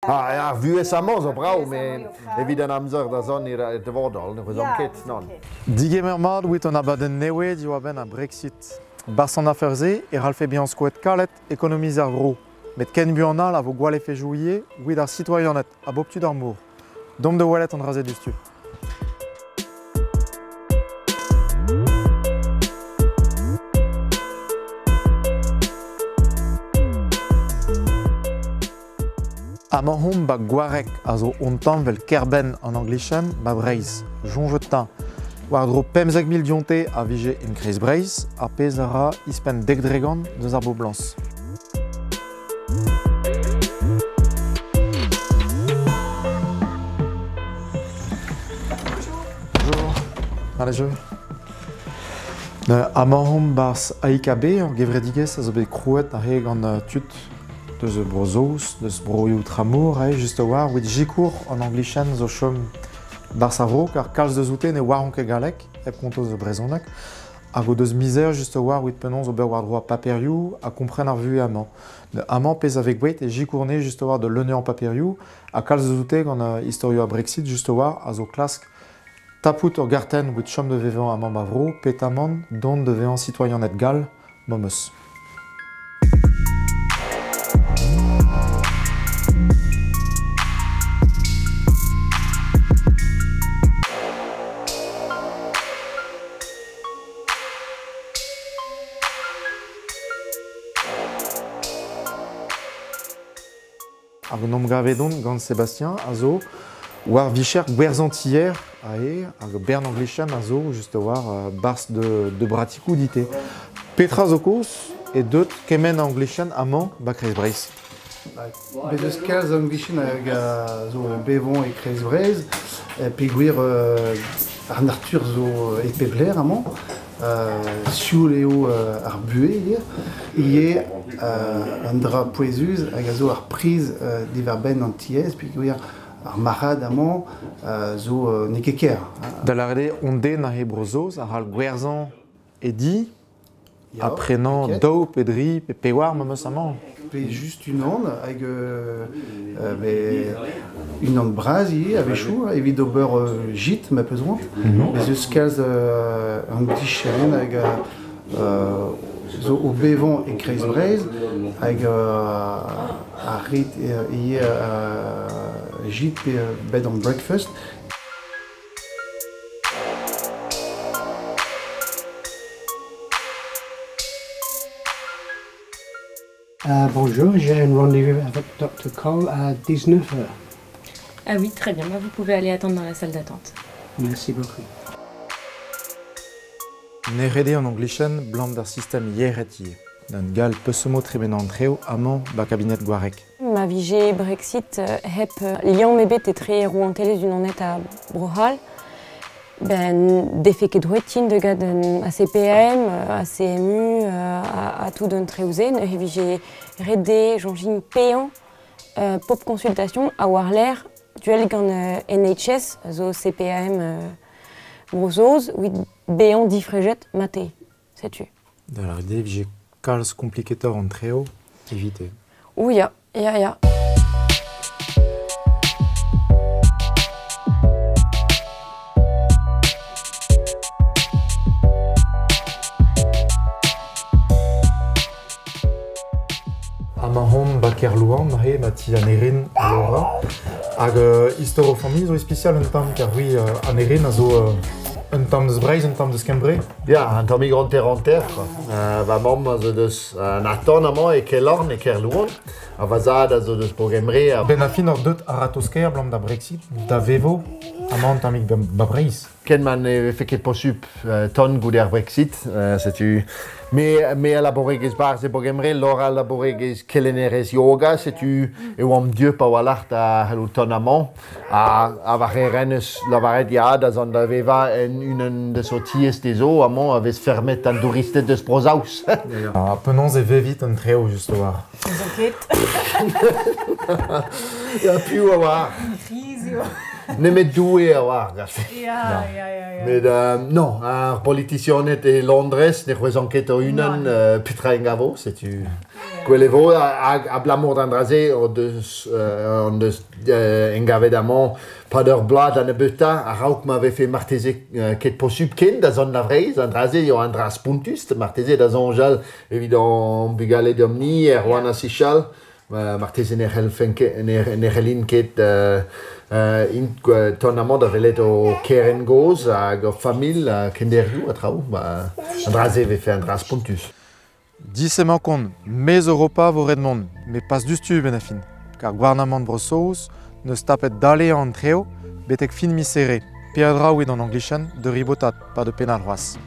Ja, vu récemment, zo brauw, mais évidemment, amzer da zon ir de Wordal, ne was enquête, non. Digemer mat wit on abaden newe diwa ben a Brexit. Bas an aferze e ralfe bihan skoet kalet ekonomiz ar vro. Met ken buanal a vo gwale fe jouier wid ar citoyennet a boptud ar mour. Dom de walet an razet ustu. Amañ hom ba gwarek a zo ontan vel kerben an anglichen ba Breizh, jonjetin. War dro 50.000 dionte a vije en kreiz Breizh, a pez a ra ispen degdregan deus ar bo blans. Bonjour. Allez, je. Amañ hom bars AIKB, ar gevredigez a zo bet krouet a heg an tut deus brozos, deus broioù tramour, just war, wit jikour an anglichen zo chom bars a vro, car kalz deus oute ne war anke galek, eb konto zo brezonek, hag o deus mizer just war wit penon zo ber war droa paperioù a kompren ar vu amañ. Amañ pez avek gwet e jikourne just war de leune an paperioù, a kalz deus oute gant historio a Brexit just war a zo klask tapout ur garten wit chom de vevan amañ ba vro, petaman don de vevan citoyennet gal, momeus. Hag an gavedon gant Sébastien a zo war vicher gwerzantier a hag bern anglichen a zo just war bars de bratikou dite. Petra zo koz e deut kemen anglichen amañ ba kreiz Breizh. Bet eus kalz anglichen hag zo bevon e kreiz Breizh, pe gwir ar natur zo e pebler amañ. Sioul eo ar buez hier, ie un dra poezuz hag a zo ar priz diver ben an tiez, pe gwir ar marad amañ zo ne ket ker. Da larede onde na he brozos ar al gwerzan e di, aprenan daou pe dri pe pewar memeus amañ. Pe just un hag un an braz ie a vechou, evit ober jit ma peus oant. Bez eus kalz an glichen hag zo o bevon e kreiz Breizh hag a rit ie jit pe bed and breakfast. Bonjour, j'ai un rendez-vous avec Dr Cole à 19h. Ah oui, très bien. Vous pouvez aller attendre dans la salle d'attente. Merci beaucoup. Ne rede an anglichen blant d'ar system yeretier. Dan gal peusemo trebenan treo amañ ba kabinet gwarek. Ma vije Brexit hep liant mebet e tre rouantelez un annet a Brohal. Ben, defe ket droetin de gad a CPM, a CMU, a tout d'un treuzen. E vije rede jonjin pean pop consultation a war l'air duel gant NHS, zo CPM brozos, wit bean difrejet mate, setu. Da larede vije kalz kompliketor an treo, evite. Ou ya. Amañ hom ba kerlouan ma he ma ti an erin a lora. Hag istoro familh zo e spesial un tamm car oui an erin a zo un tamm deus Breizh, un tamm deus Kembre. Ja, un tamm igranter an ter, va mam a zo deus naton amañ e kelorn e kerlouan, a vazad a zo deus bogemre. Ben a fin ar deut a ratosker blant da Brexit, da vevo, amañ tammig ba Breizh. Ken man e feket posup ton gouder Brexit, setu. Me a laboregez barz e bogemre, lor a laboregez kelenerez yoga, setu eo am dieu pa walart a halou ton amañ, a vare rennes lavaret ya da zan da veva en unan de so ties de zo, amañ a vez fermet an douristet deus brozaus. A penons e vevit an treo just war. Ya piou a war. Nemet doue a war, gafe. Ja. Met non, ar politicianet e Londres ne c'hwez anket o unan petra en gavo, setu. Quellevo a blamor d'andrase on engavedament pas d'heure blad an e beuta a rauk m'avait fait martese ket posub ken da zon lavreiz andrase yo andras puntus martese da zon jal évident bugale domni erwan a sichal martese nerelin ket ton amant da velet o keren goz hag o famil kenderioù a trao andrase ve fait andras puntus. Disement kon, mes Europa vo Redmond, mais pas du stu ben a fin, car gouvernement de Brossos ne stapet d'aller en treo, betek fin misere, pe a draouet en anglichan de ribotat, pas de penal roas.